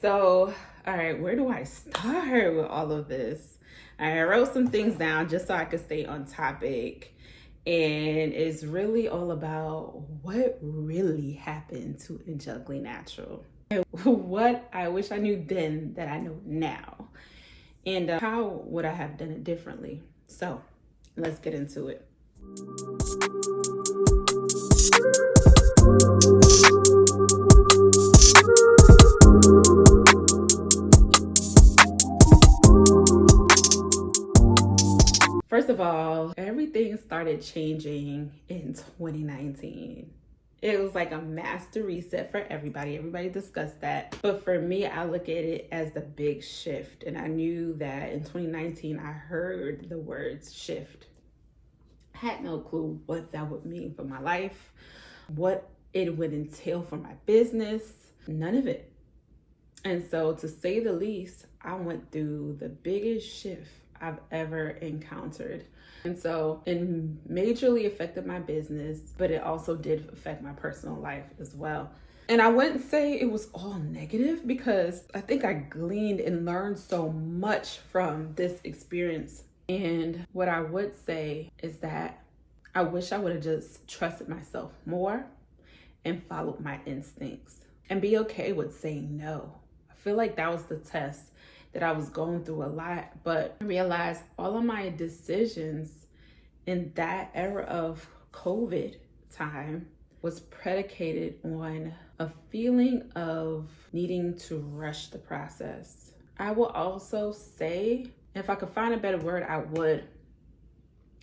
So, all right, where do I start with all of this? I wrote some things down just so I could stay on topic. And it's really all about what really happened to Angelically Natural. What I wish I knew then that I know now. And how would I have done it differently? So, let's get into it. First of all, everything started changing in 2019. It was like a master reset for everybody. Everybody discussed that. But for me, I look at it as the big shift. And I knew that in 2019, I heard the words shift. I had no clue what that would mean for my life, what it would entail for my business, none of it. And so, to say the least, I went through the biggest shift I've ever encountered. And so it majorly affected my business, but it also did affect my personal life as well. And I wouldn't say it was all negative because I think I gleaned and learned so much from this experience. And what I would say is that I wish I would have just trusted myself more and followed my instincts and be okay with saying no. I feel like that was the test that I was going through a lot, but I realized all of my decisions in that era of COVID time was predicated on a feeling of needing to rush the process. I will also say, if I could find a better word, I would,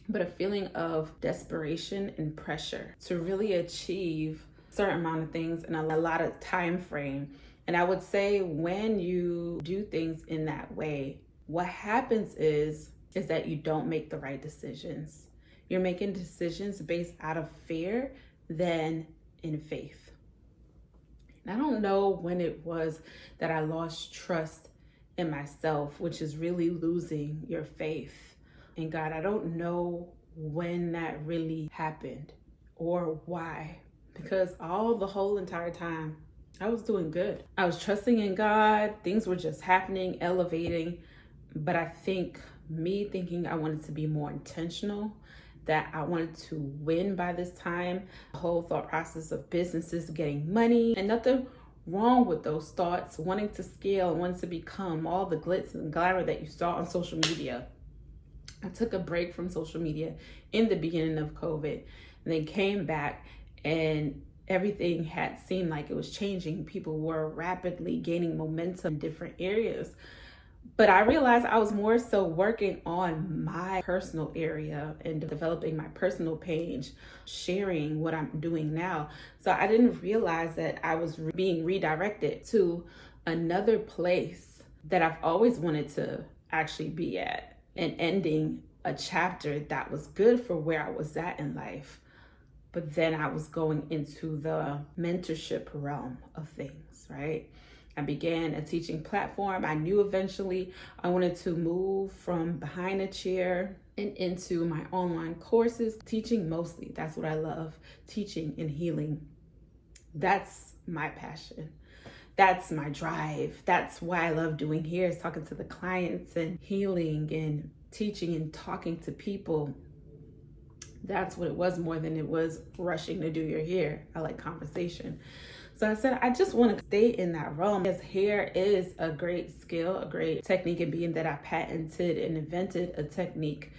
but a feeling of desperation and pressure to really achieve a certain amount of things in a lot of time frame. And I would say when you do things in that way, what happens is that you don't make the right decisions. You're making decisions based out of fear than in faith. And I don't know when it was that I lost trust in myself, which is really losing your faith in God. I don't know when that really happened or why, because the whole entire time, I was doing good. I was trusting in God. Things were just happening, elevating. But I think me thinking I wanted to be more intentional, that I wanted to win by this time, the whole thought process of businesses getting money, and nothing wrong with those thoughts, wanting to scale, wanting to become all the glitz and glamour that you saw on social media. I took a break from social media in the beginning of COVID and then came back, and everything had seemed like it was changing. People were rapidly gaining momentum in different areas. But I realized I was more so working on my personal area and developing my personal page, sharing what I'm doing now. So I didn't realize that I was being redirected to another place that I've always wanted to actually be at, and ending a chapter that was good for where I was at in life. But then I was going into the mentorship realm of things, right? I began a teaching platform. I knew eventually I wanted to move from behind a chair and into my online courses, teaching mostly. That's what I love, teaching and healing. That's my passion. That's my drive. That's why I love doing here, is talking to the clients and healing and teaching and talking to people. That's what it was more than it was rushing to do your hair. I like conversation. So I said, I just want to stay in that realm, because hair is a great skill, a great technique, and being that I patented and invented a technique,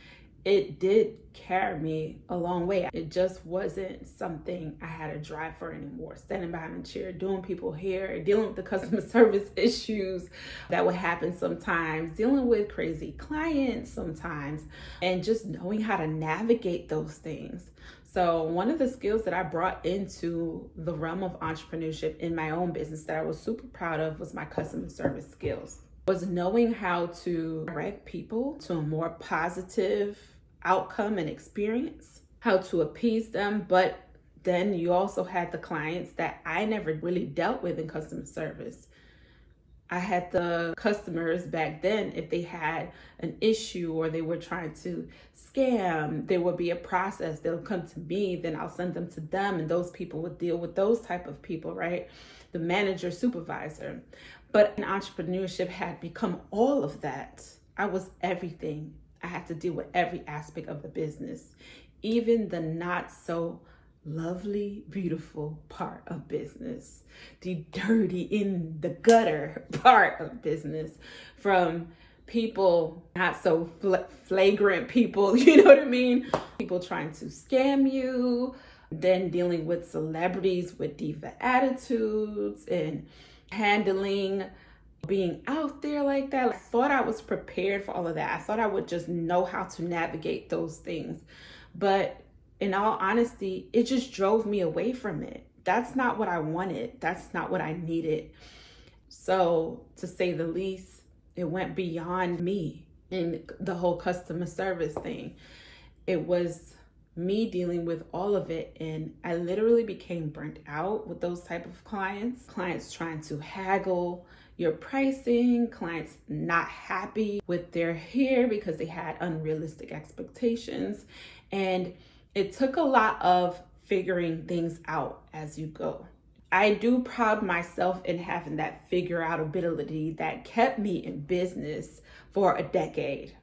it did carry me a long way. It just wasn't something I had a drive for anymore. Standing behind a chair, doing people hair, dealing with the customer service issues that would happen sometimes, dealing with crazy clients sometimes, and just knowing how to navigate those things. So one of the skills that I brought into the realm of entrepreneurship in my own business that I was super proud of was my customer service skills. Was knowing how to direct people to a more positive outcome and experience, how to appease them. But then you also had the clients that I never really dealt with in customer service. I had the customers back then, if they had an issue or they were trying to scam, there would be a process. They'll come to me, then I'll send them to them, and those people would deal with those type of people, right? The manager, supervisor. But in entrepreneurship had become all of that. I was everything. I had to deal with every aspect of the business, even the not so lovely, beautiful part of business, the dirty in the gutter part of business, from people, not so flagrant people, you know what I mean? People trying to scam you, then dealing with celebrities with diva attitudes and handling being out there like that. I thought I was prepared for all of that. I thought I would just know how to navigate those things. But in all honesty, it just drove me away from it. That's not what I wanted. That's not what I needed. So, to say the least, it went beyond me in the whole customer service thing. It was me dealing with all of it, and I literally became burnt out with those type of clients trying to haggle your pricing, clients not happy with their hair because they had unrealistic expectations. And it took a lot of figuring things out as you go. I do pride myself in having that figure out ability that kept me in business for a decade.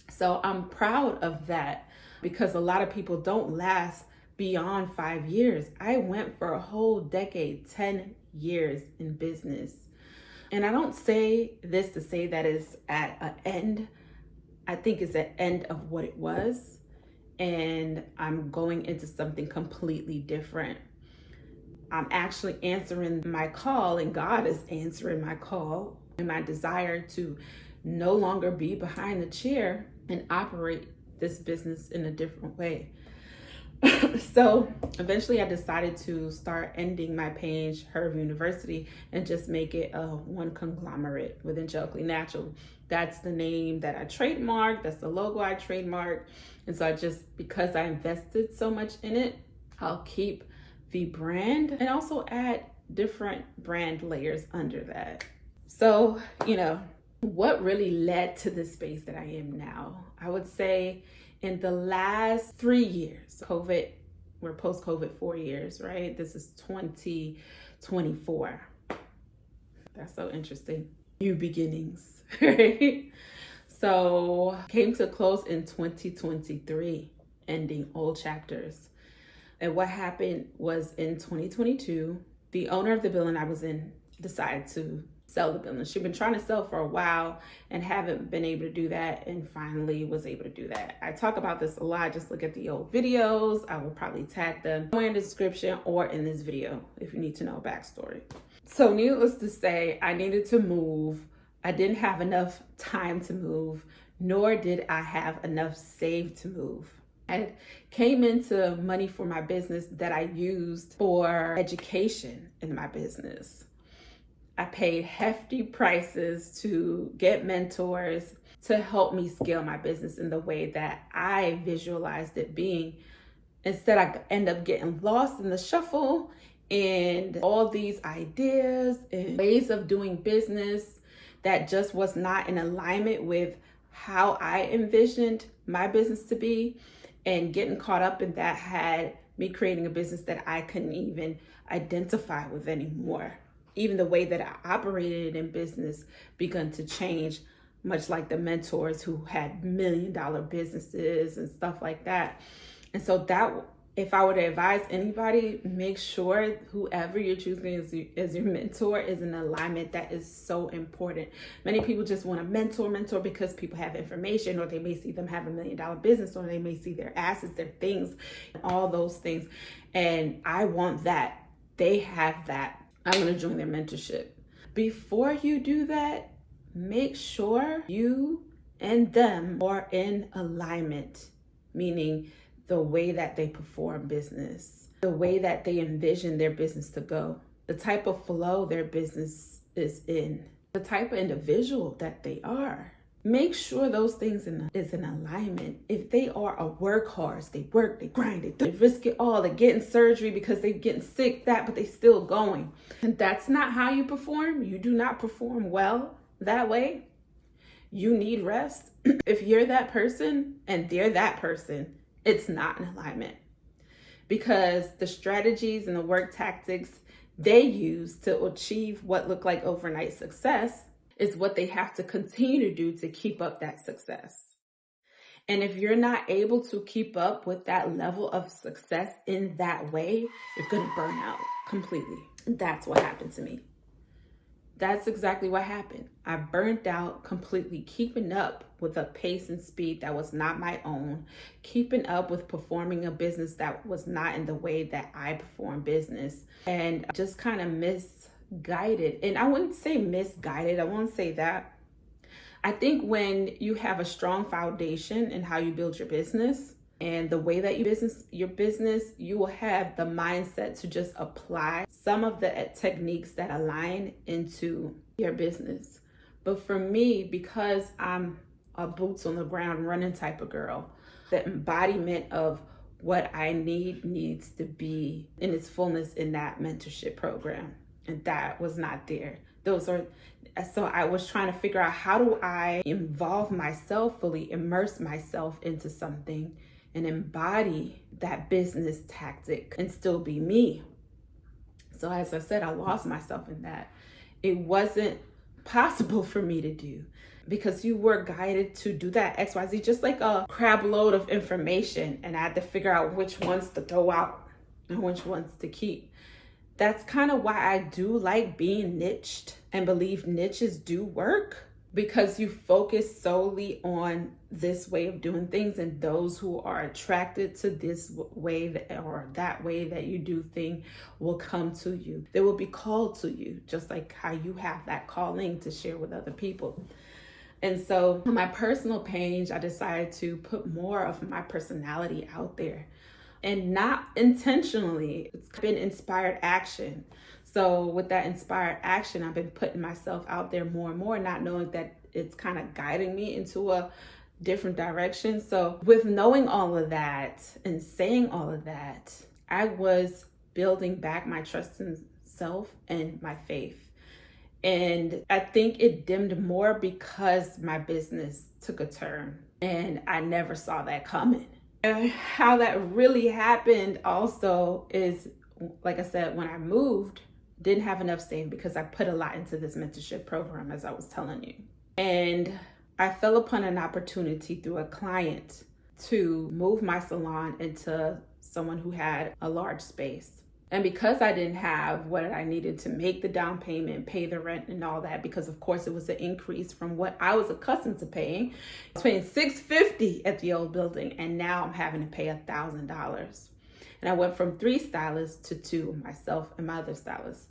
So I'm proud of that, because a lot of people don't last beyond 5 years. I went for a whole decade, 10 years in business. And I don't say this to say that it's at an end. I think it's an end of what it was. And I'm going into something completely different. I'm actually answering my call, and God is answering my call and my desire to no longer be behind the chair and operate this business in a different way. So eventually I decided to start ending my page, Herb University, and just make it a one conglomerate with Angelically Natural. That's the name that I trademarked. That's the logo I trademarked. And so because I invested so much in it, I'll keep the brand and also add different brand layers under that. So, what really led to the space that I am now? I would say in the last 3 years, we're post-COVID 4 years, right? This is 2024. That's so interesting. New beginnings, right? So came to a close in 2023, ending old chapters. And what happened was in 2022, the owner of the building I was in decided to sell the building. She'd been trying to sell for a while and haven't been able to do that, and finally was able to do that. I talk about this a lot. Just look at the old videos. I will probably tag them somewhere in the description or in this video if you need to know a backstory. So needless to say, I needed to move. I didn't have enough time to move, nor did I have enough saved to move. I came into money for my business that I used for education in my business. I paid hefty prices to get mentors to help me scale my business in the way that I visualized it being. Instead, I end up getting lost in the shuffle and all these ideas and ways of doing business that just was not in alignment with how I envisioned my business to be. And getting caught up in that had me creating a business that I couldn't even identify with anymore. Even the way that I operated in business began to change, much like the mentors who had $1 million businesses and stuff like that. And so that, if I were to advise anybody, make sure whoever you're choosing as your mentor is in alignment. That is so important. Many people just want to mentor because people have information, or they may see them have $1 million business, or they may see their assets, their things, all those things. And I want that. They have that. I'm going to join their mentorship. Before you do that, make sure you and them are in alignment, meaning the way that they perform business, the way that they envision their business to go, the type of flow their business is in, the type of individual that they are. Make sure those things is in alignment. If they are a workhorse, they work, they grind, they risk it all, they're getting surgery because they're getting sick, but they still going. And that's not how you perform. You do not perform well that way. You need rest. If you're that person and they're that person, it's not in alignment, because the strategies and the work tactics they use to achieve what looked like overnight success is what they have to continue to do to keep up that success. And if you're not able to keep up with that level of success in that way, you're going to burn out completely. That's what happened to me. That's exactly what happened. I burnt out completely, keeping up with a pace and speed that was not my own, keeping up with performing a business that was not in the way that I perform business, and just kind of misguided. And I wouldn't say misguided, I won't say that. I think when you have a strong foundation in how you build your business and the way that your business, you will have the mindset to just apply some of the techniques that align into your business. But for me, because I'm a boots on the ground running type of girl, the embodiment of what I needs to be in its fullness in that mentorship program. And that was not there. So I was trying to figure out, how do I involve myself fully, immerse myself into something and embody that business tactic and still be me. So as I said, I lost myself in that. It wasn't possible for me to do because you were guided to do that XYZ, just like a crab load of information. And I had to figure out which ones to throw out and which ones to keep. That's kind of why I do like being niched and believe niches do work, because you focus solely on this way of doing things, and those who are attracted to this way or that way that you do things will come to you. They will be called to you, just like how you have that calling to share with other people. And so on my personal page, I decided to put more of my personality out there. And not intentionally, it's been inspired action. So with that inspired action, I've been putting myself out there more and more, not knowing that it's kind of guiding me into a different direction. So with knowing all of that and saying all of that, I was building back my trust in self and my faith. And I think it dimmed more because my business took a turn and I never saw that coming. And how that really happened also is, like I said, when I moved, didn't have enough savings because I put a lot into this mentorship program, as I was telling you. And I fell upon an opportunity through a client to move my salon into someone who had a large space. And because I didn't have what I needed to make the down payment, pay the rent and all that, because of course it was an increase from what I was accustomed to paying. I was paying $650 at the old building, and now I'm having to pay $1,000. And I went from 3 stylists to 2, myself and my other stylist.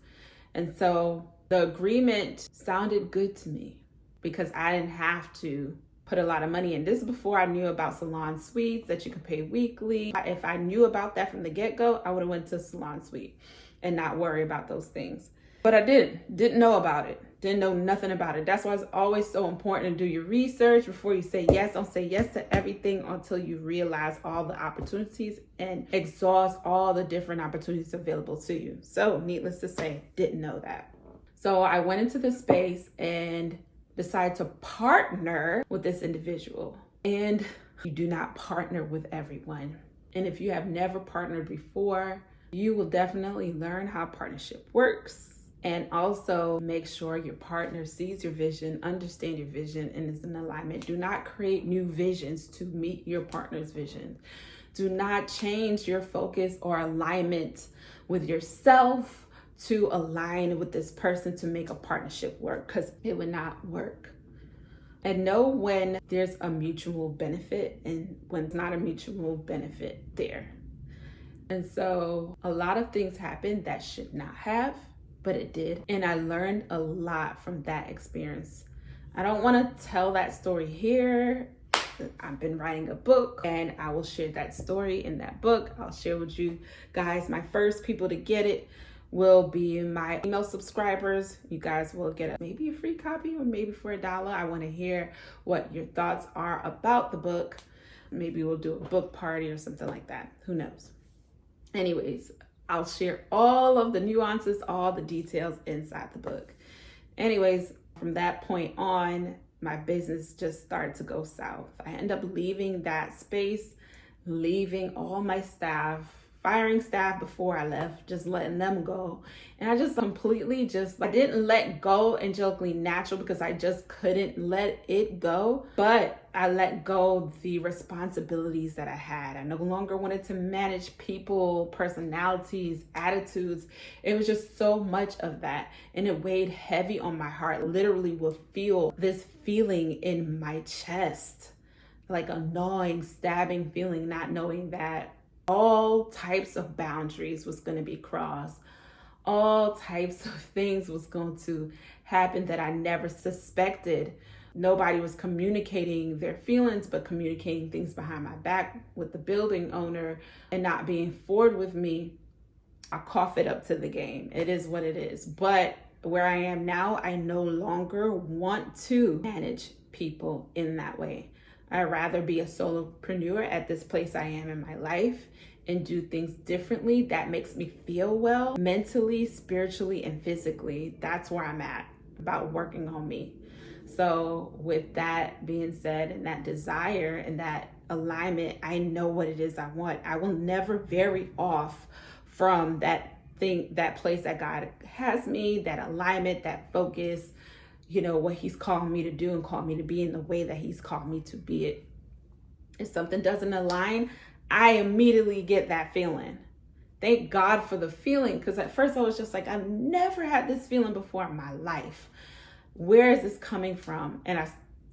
And so the agreement sounded good to me because I didn't have to put a lot of money in. This is before I knew about salon suites that you could pay weekly. If I knew about that from the get-go, I would have went to salon suite and not worry about those things. But I didn't know about it. Didn't know nothing about it. That's why it's always so important to do your research before you say yes. Don't say yes to everything until you realize all the opportunities and exhaust all the different opportunities available to you. So needless to say, didn't know that. So I went into the space and decided to partner with this individual. And you do not partner with everyone. And if you have never partnered before, you will definitely learn how partnership works. And also make sure your partner sees your vision, understand your vision, and is in alignment. Do not create new visions to meet your partner's vision. Do not change your focus or alignment with yourself to align with this person to make a partnership work, because it would not work. And know when there's a mutual benefit and when it's not a mutual benefit there. And so a lot of things happened that should not have, but it did. And I learned a lot from that experience. I don't want to tell that story here. I've been writing a book and I will share that story in that book. I'll share with you guys. My first people to get it will be my email subscribers. You guys will get maybe a free copy or maybe for $1. I want to hear what your thoughts are about the book. Maybe we'll do a book party or something like that. Who knows? Anyways, I'll share all of the nuances, all the details inside the book. Anyways, from that point on, my business just started to go south. I ended up leaving that space, leaving all my staff firing staff before I left, just letting them go. And I just completely I didn't let go angelically natural because I just couldn't let it go. But I let go the responsibilities that I had. I no longer wanted to manage people, personalities, attitudes. It was just so much of that. And it weighed heavy on my heart. Literally would feel this feeling in my chest, like a gnawing, stabbing feeling, not knowing that all types of boundaries was going to be crossed. All types of things was going to happen that I never suspected. Nobody was communicating their feelings, but communicating things behind my back with the building owner and not being forward with me. I cough it up to the game. It is what it is. But where I am now, I no longer want to manage people in that way. I'd rather be a solopreneur at this place I am in my life and do things differently that makes me feel well mentally, spiritually, and physically. That's where I'm at, about working on me. So with that being said, and that desire and that alignment, I know what it is I want. I will never vary off from that thing, that place that God has me, that alignment, that focus, what he's called me to do and called me to be in the way that he's called me to be it. If something doesn't align, I immediately get that feeling. Thank God for the feeling, because at first I was just like, I've never had this feeling before in my life. Where is this coming from? And I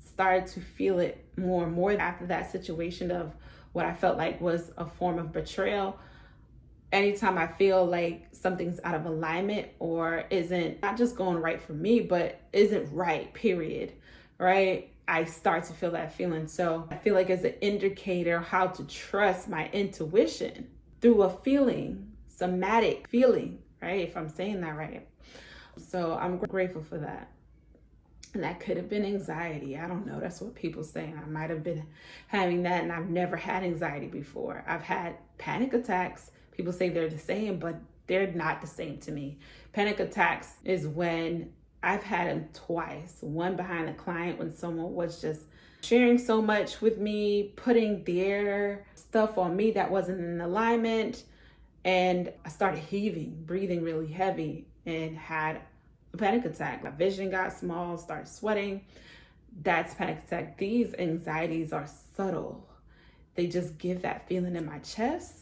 started to feel it more and more after that situation of what I felt like was a form of betrayal. Anytime I feel like something's out of alignment or isn't not just going right for me, but isn't right, period, right? I start to feel that feeling. So I feel like it's an indicator how to trust my intuition through a feeling, somatic feeling, right? If I'm saying that right. So I'm grateful for that. And that could have been anxiety. I don't know. That's what people say. I might have been having that, and I've never had anxiety before. I've had panic attacks. People say they're the same, but they're not the same to me. Panic attacks is when I've had them twice. One behind a client when someone was just sharing so much with me, putting their stuff on me that wasn't in alignment. And I started heaving, breathing really heavy, and had a panic attack. My vision got small, started sweating. That's panic attack. These anxieties are subtle. They just give that feeling in my chest.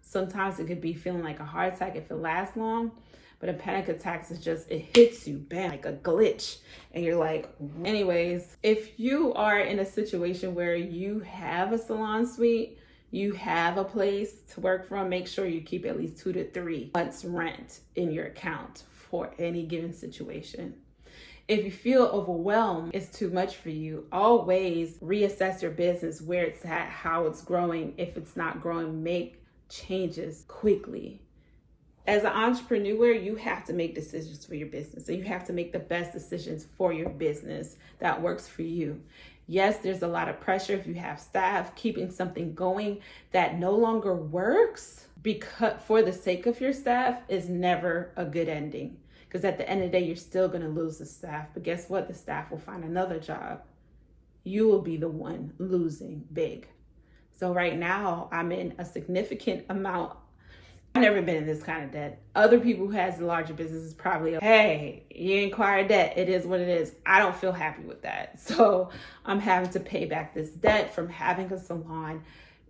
Sometimes it could be feeling like a heart attack if it lasts long. But a panic attack is just, it hits you, bam, like a glitch. And you're like, anyways, if you are in a situation where you have a salon suite, you have a place to work from, make sure you keep at least 2 to 3 months rent in your account for any given situation. If you feel overwhelmed, it's too much for you, always reassess your business, where it's at, how it's growing. If it's not growing, make changes quickly. As an entrepreneur, you have to make decisions for your business, and you have to make the best decisions for your business that works for you. Yes, there's a lot of pressure if you have staff. Keeping something going that no longer works because for the sake of your staff is never a good ending, because at the end of the day, you're still going to lose the staff. But guess what? The staff will find another job. You will be the one losing big. So right now, I'm in a significant amount. I've never been in this kind of debt. Other people who has larger businesses probably, hey, you acquire debt. It is what it is. I don't feel happy with that. So I'm having to pay back this debt from having a salon,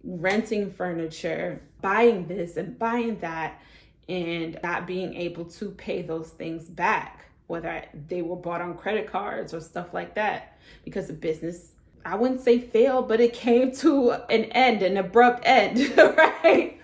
renting furniture, buying this and buying that, and not being able to pay those things back, whether they were bought on credit cards or stuff like that, because the business, I wouldn't say failed, but it came to an end, an abrupt end, right?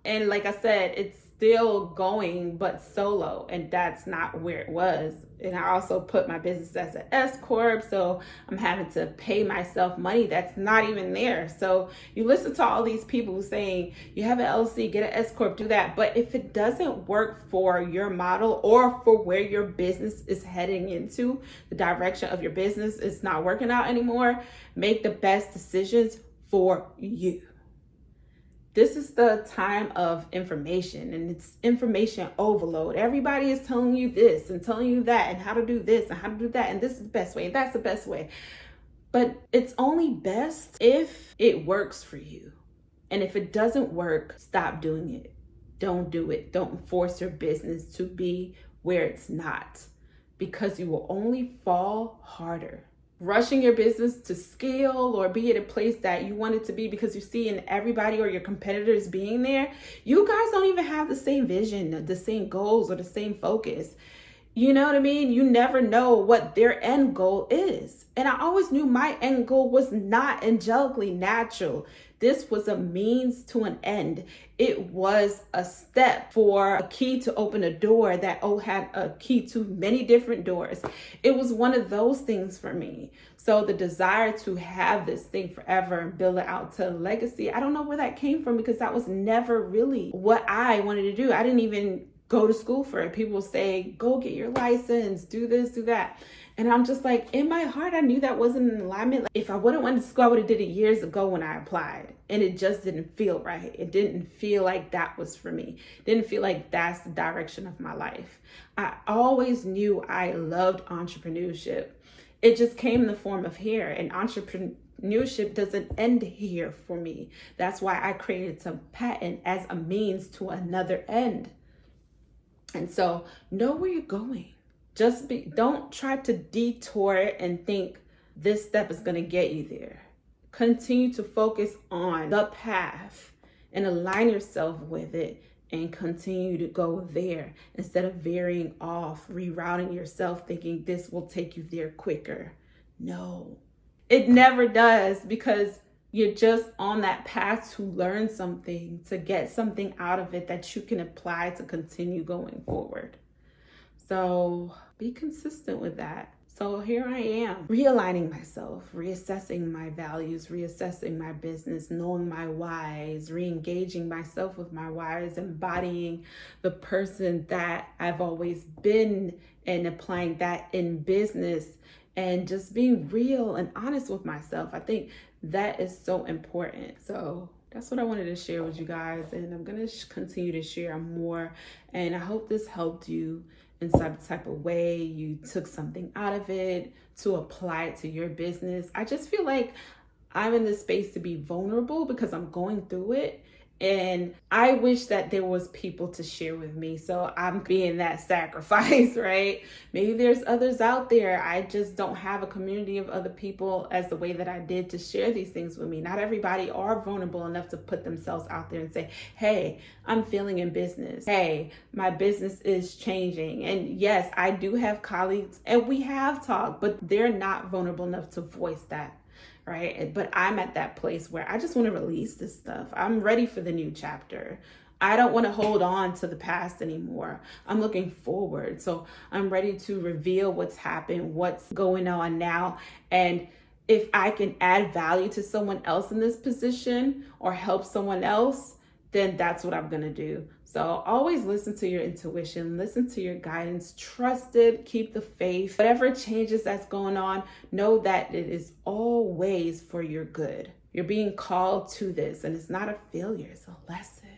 And like I said, it's still going, but solo, and that's not where it was. And I also put my business as an S Corp, so I'm having to pay myself money that's not even there. So you listen to all these people saying, you have an LLC, get an S Corp, do that. But if it doesn't work for your model or for where your business is heading into, the direction of your business is not working out anymore, make the best decisions for you. This is the time of information, and it's information overload. Everybody is telling you this and telling you that and how to do this and how to do that. And this is the best way and that's the best way. But it's only best if it works for you. And if it doesn't work, stop doing it. don't do it. Don't force your business to be where it's not, because you will only fall harder. Rushing your business to scale or be at a place that you want it to be because you see in everybody or your competitors being there, you guys don't even have the same vision, the same goals, or the same focus. You know what I mean? You never know what their end goal is. And I always knew my end goal was not angelically natural. This was a means to an end. It was a step for a key to open a door that had a key to many different doors. It was one of those things for me. So the desire to have this thing forever and build it out to a legacy, I don't know where that came from, because that was never really what I wanted to do. I didn't even go to school for it. People say, go get your license, do this, do that. And I'm just like, in my heart, I knew that wasn't in alignment. Like, if I wouldn't went to school, I would have did it years ago when I applied. And it just didn't feel right. It didn't feel like that was for me. It didn't feel like that's the direction of my life. I always knew I loved entrepreneurship. It just came in the form of hair, and entrepreneurship doesn't end here for me. That's why I created some patent as a means to another end. And so know where you're going. Don't try to detour it and think this step is going to get you there. Continue to focus on the path and align yourself with it and continue to go there instead of veering off, rerouting yourself, thinking this will take you there quicker. No, it never does, because you're just on that path to learn something, to get something out of it that you can apply to continue going forward. So be consistent with that. So here I am, realigning myself, reassessing my values, reassessing my business, knowing my whys, re-engaging myself with my whys, embodying the person that I've always been and applying that in business, and just being real and honest with myself. I think that is so important. So that's what I wanted to share with you guys. And I'm going to continue to share more. And I hope this helped you in some type of way. You took something out of it to apply it to your business. I just feel like I'm in this space to be vulnerable because I'm going through it. And I wish that there was people to share with me. So I'm being that sacrifice, right? Maybe there's others out there. I just don't have a community of other people as the way that I did to share these things with me. Not everybody are vulnerable enough to put themselves out there and say, hey, I'm feeling in business. Hey, my business is changing. And yes, I do have colleagues and we have talked, but they're not vulnerable enough to voice that. Right? But I'm at that place where I just want to release this stuff. I'm ready for the new chapter. I don't want to hold on to the past anymore. I'm looking forward. So I'm ready to reveal what's happened, what's going on now. And if I can add value to someone else in this position or help someone else, then that's what I'm going to do. So always listen to your intuition, listen to your guidance, trust it, keep the faith. Whatever changes that's going on, know that it is always for your good. You're being called to this, and it's not a failure, it's a lesson.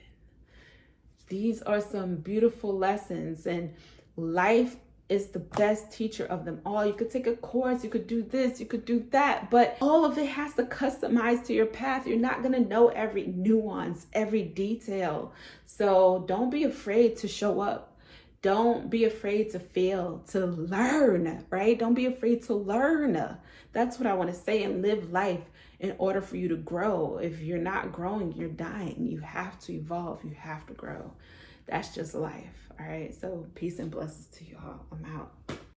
These are some beautiful lessons, and life is the best teacher of them all. You could take a course, you could do this, you could do that, but all of it has to customize to your path. You're not gonna know every nuance, every detail. So don't be afraid to show up. Don't be afraid to fail, to learn, right? Don't be afraid to learn. That's what I wanna say, and live life in order for you to grow. If you're not growing, you're dying. You have to evolve, you have to grow. That's just life. All right. So peace and blessings to you all. I'm out.